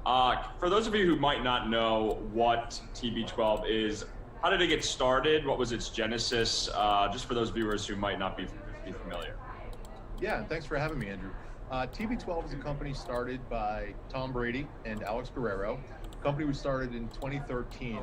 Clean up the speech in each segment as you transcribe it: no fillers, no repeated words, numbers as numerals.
For those of you who might not know what TB12 is, how did it get started? What was its genesis? Just for those viewers who might not be familiar. Yeah, thanks for having me, Andrew. TB12 is a company started by Tom Brady and Alex Guerrero. The company was started in 2013,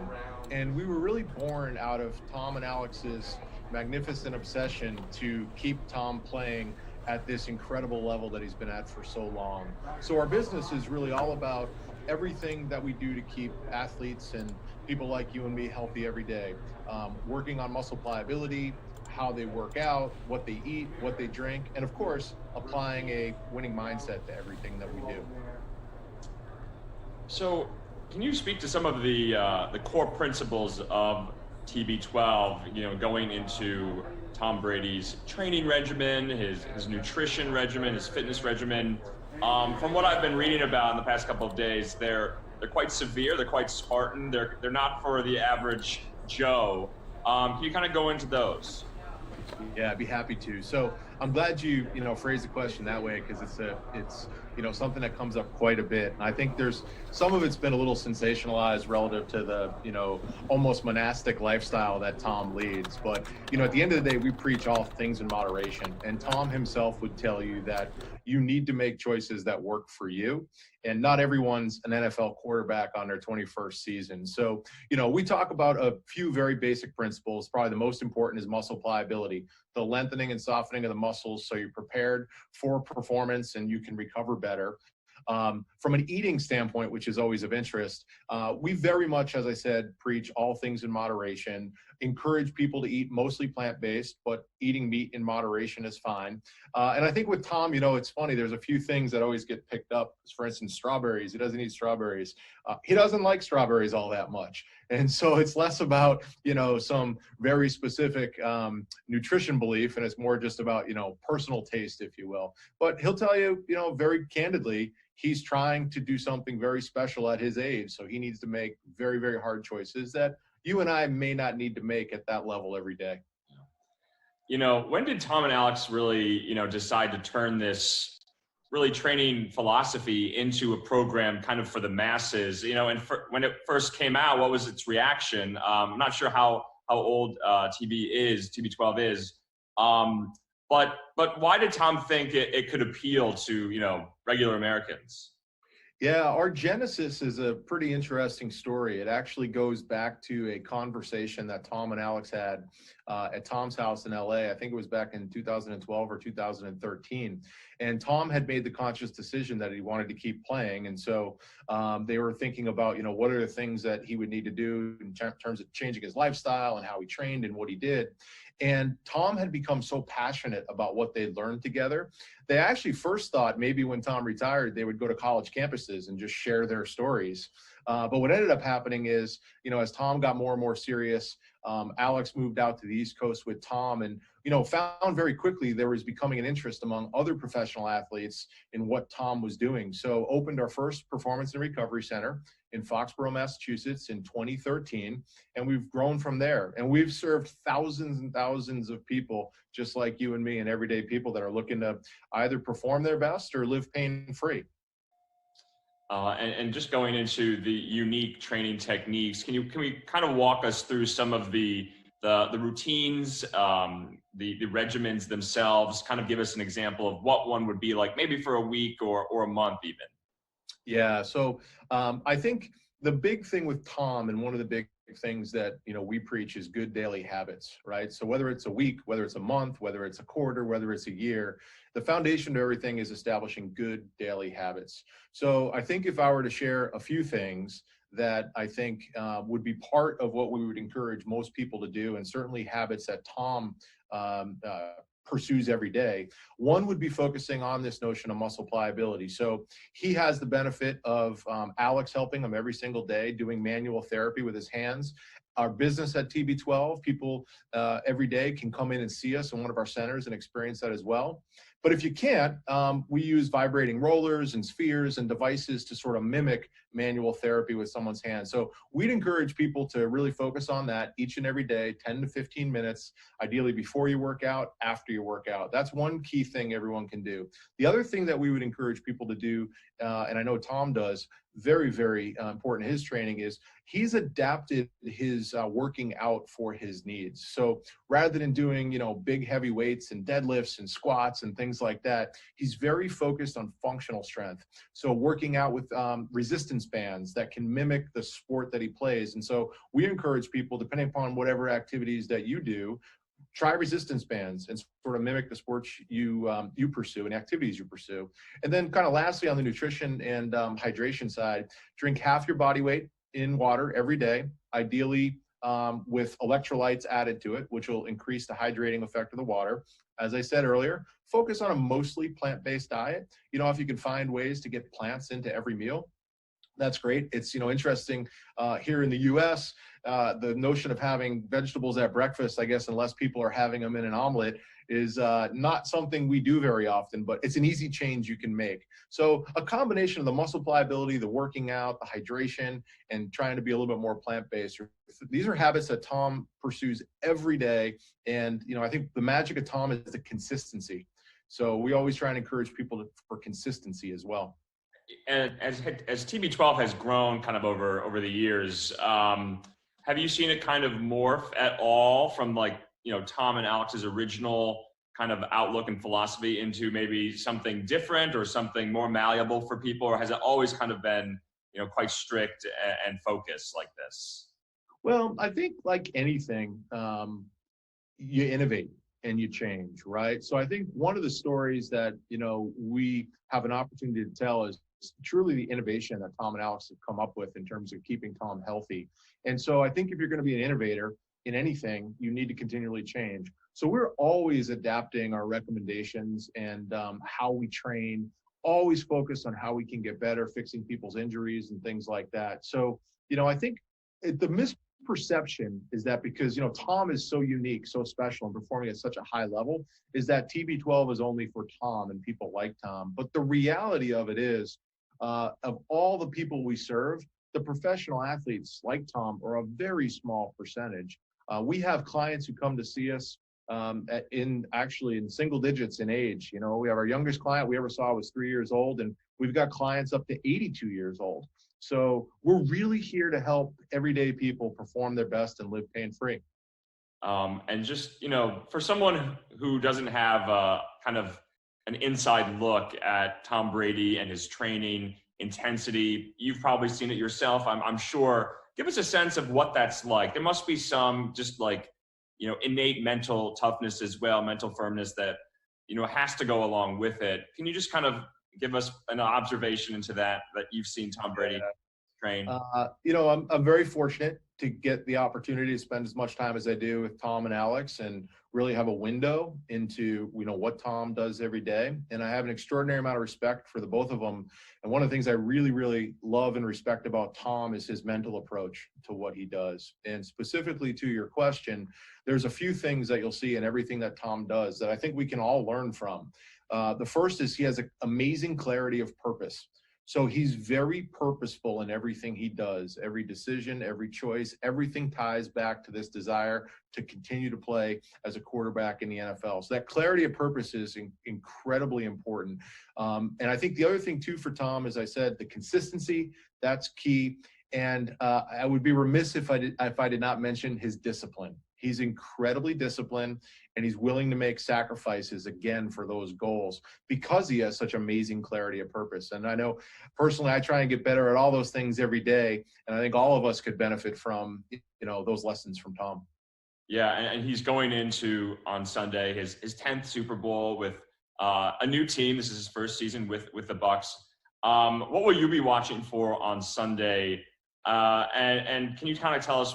and we were really born out of Tom and Alex's magnificent obsession to keep Tom playing at this incredible level that he's been at for so long. So our business is really all about everything that we do to keep athletes and people like you and me healthy every day. Working on muscle pliability, how they work out, what they eat, what they drink, and of course, applying a winning mindset to everything that we do. So, can you speak to some of the core principles of TB12? You know, going into Tom Brady's training regimen, his nutrition regimen, his fitness regimen. From what I've been reading about in the past couple of days, they're quite severe. They're quite Spartan. They're not for the average Joe. Can you kind of go into those? Yeah, I'd be happy to. So I'm glad you phrased the question that way, because it's something that comes up quite a bit. And I think there's some of it's been a little sensationalized relative to the almost monastic lifestyle that Tom leads. But at the end of the day, we preach all things in moderation. And Tom himself would tell you that you need to make choices that work for you. And not everyone's an NFL quarterback on their 21st season. So, we talk about a few very basic principles. Probably the most important is muscle pliability, the lengthening and softening of the muscles so you're prepared for performance and you can recover better. From an eating standpoint, which is always of interest, we very much, as I said, preach all things in moderation, encourage people to eat mostly plant-based, but eating meat in moderation is fine. And I think with Tom, it's funny, there's a few things that always get picked up. For instance, strawberries. He doesn't eat strawberries. He doesn't like strawberries all that much. And so it's less about, some very specific nutrition belief, and it's more just about, personal taste, if you will. But he'll tell you, very candidly, he's trying to do something very special at his age. So he needs to make very, very hard choices that you and I may not need to make at that level every day. When did Tom and Alex really, decide to turn this really training philosophy into a program kind of for the masses? And when it first came out, what was its reaction? I'm not sure how old TB12 is. But why did Tom think it could appeal to, regular Americans? Yeah, our genesis is a pretty interesting story. It actually goes back to a conversation that Tom and Alex had at Tom's house in LA. I think it was back in 2012 or 2013. And Tom had made the conscious decision that he wanted to keep playing. And so they were thinking about, what are the things that he would need to do in terms of changing his lifestyle and how he trained and what he did. And Tom had become so passionate about what they learned together. They actually first thought maybe when Tom retired, they would go to college campuses and just share their stories. But what ended up happening is, as Tom got more and more serious, Alex moved out to the East Coast with Tom and, found very quickly there was becoming an interest among other professional athletes in what Tom was doing. So opened our first performance and recovery center in Foxborough, Massachusetts in 2013. And we've grown from there. And we've served thousands and thousands of people just like you and me and everyday people that are looking to either perform their best or live pain-free. And just going into the unique training techniques, can we kind of walk us through some of the routines, the regimens themselves, kind of give us an example of what one would be like maybe for a week or a month even? Yeah, so I think the big thing with Tom, and one of the big things that we preach, is good daily habits, right? So whether it's a week, whether it's a month, whether it's a quarter, whether it's a year, the foundation to everything is establishing good daily habits. So I think if I were to share a few things that I think would be part of what we would encourage most people to do, and certainly habits that Tom pursues every day, one would be focusing on this notion of muscle pliability. So he has the benefit of Alex helping him every single day doing manual therapy with his hands. Our business at TB12, people every day can come in and see us in one of our centers and experience that as well. But if you can't, we use vibrating rollers and spheres and devices to sort of mimic manual therapy with someone's hands. So we'd encourage people to really focus on that each and every day, 10 to 15 minutes, ideally before you work out, after you work out. That's one key thing everyone can do. The other thing that we would encourage people to do, and I know Tom does, very, very important in his training is he's adapted his working out for his needs. So rather than doing, big heavy weights and deadlifts and squats and things like that, he's very focused on functional strength. So working out with resistance bands that can mimic the sport that he plays. And so we encourage people, depending upon whatever activities that you do, try resistance bands and sort of mimic the sports you pursue and activities you pursue. And then kind of lastly, on the nutrition and hydration side, drink half your body weight in water every day, ideally with electrolytes added to it, which will increase the hydrating effect of the water. As I said earlier, focus on a mostly plant-based diet. If you can find ways to get plants into every meal, that's great. It's, interesting here in the U.S., the notion of having vegetables at breakfast, I guess, unless people are having them in an omelet, is not something we do very often, but it's an easy change you can make. So a combination of the muscle pliability, the working out, the hydration, and trying to be a little bit more plant-based. These are habits that Tom pursues every day. And, I think the magic of Tom is the consistency. So we always try and encourage people for consistency as well. And as TB12 has grown kind of over the years, have you seen it kind of morph at all from Tom and Alex's original kind of outlook and philosophy into maybe something different or something more malleable for people? Or has it always kind of been, quite strict and focused like this? Well, I think like anything, you innovate and you change, right? So I think one of the stories that, we have an opportunity to tell is truly the innovation that Tom and Alex have come up with in terms of keeping Tom healthy. And so I think if you're going to be an innovator in anything, you need to continually change. So we're always adapting our recommendations and how we train, always focused on how we can get better, fixing people's injuries and things like that. So, I think the misperception is that because, Tom is so unique, so special, and performing at such a high level, is that TB12 is only for Tom and people like Tom. But the reality of it is, of all the people we serve, the professional athletes like Tom are a very small percentage. We have clients who come to see us in single digits in age. We have our youngest client we ever saw was 3 years old, and we've got clients up to 82 years old. So we're really here to help everyday people perform their best and live pain-free. And just, for someone who doesn't have kind of an inside look at Tom Brady and his training intensity, you've probably seen it yourself, I'm sure. Give us a sense of what that's like. There must be some just innate mental toughness as well, mental firmness that, has to go along with it. Can you just kind of give us an observation into that you've seen Tom Brady train? I'm very fortunate to get the opportunity to spend as much time as I do with Tom and Alex and really have a window into, what Tom does every day. And I have an extraordinary amount of respect for the both of them. And one of the things I really, really love and respect about Tom is his mental approach to what he does. And specifically to your question, there's a few things that you'll see in everything that Tom does that I think we can all learn from. The first is he has an amazing clarity of purpose. So he's very purposeful in everything he does, every decision, every choice, everything ties back to this desire to continue to play as a quarterback in the NFL. So that clarity of purpose is incredibly important. And I think the other thing too for Tom, as I said, the consistency, that's key. And I would be remiss if I did not mention his discipline. He's incredibly disciplined, and he's willing to make sacrifices again for those goals because he has such amazing clarity of purpose. And I know personally, I try and get better at all those things every day. And I think all of us could benefit from, those lessons from Tom. Yeah. And he's going into on Sunday, his 10th Super Bowl with a new team. This is his first season with the Bucs. What will you be watching for on Sunday? And can you kind of tell us,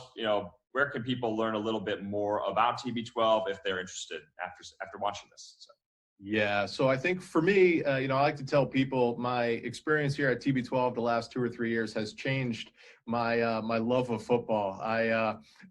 where can people learn a little bit more about TB12 if they're interested after watching this? So. Yeah, so I think for me, I like to tell people my experience here at TB12 the last 2 or 3 years has changed my my love of football.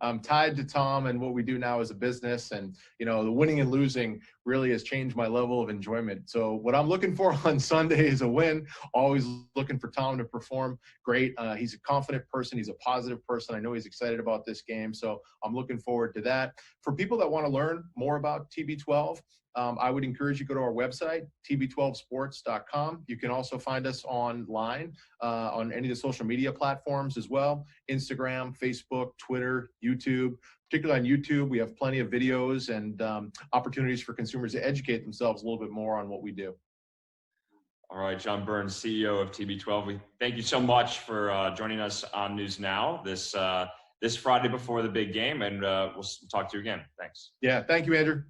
I'm tied to Tom and what we do now as a business, and the winning and losing really has changed my level of enjoyment. So what I'm looking for on Sunday is a win. Always looking for Tom to perform great. He's a confident person. He's a positive person. I know he's excited about this game, so I'm looking forward to that. For people that want to learn more about TB12, I would encourage you to go to our website, tb12sports.com. You can also find us online on any of the social media platforms as well, Instagram, Facebook, Twitter, YouTube. Particularly on YouTube, we have plenty of videos and opportunities for consumers to educate themselves a little bit more on what we do. All right, John Burns, CEO of TB12. We thank you so much for joining us on News Now this Friday before the big game, and we'll talk to you again. Thanks. Yeah, thank you, Andrew.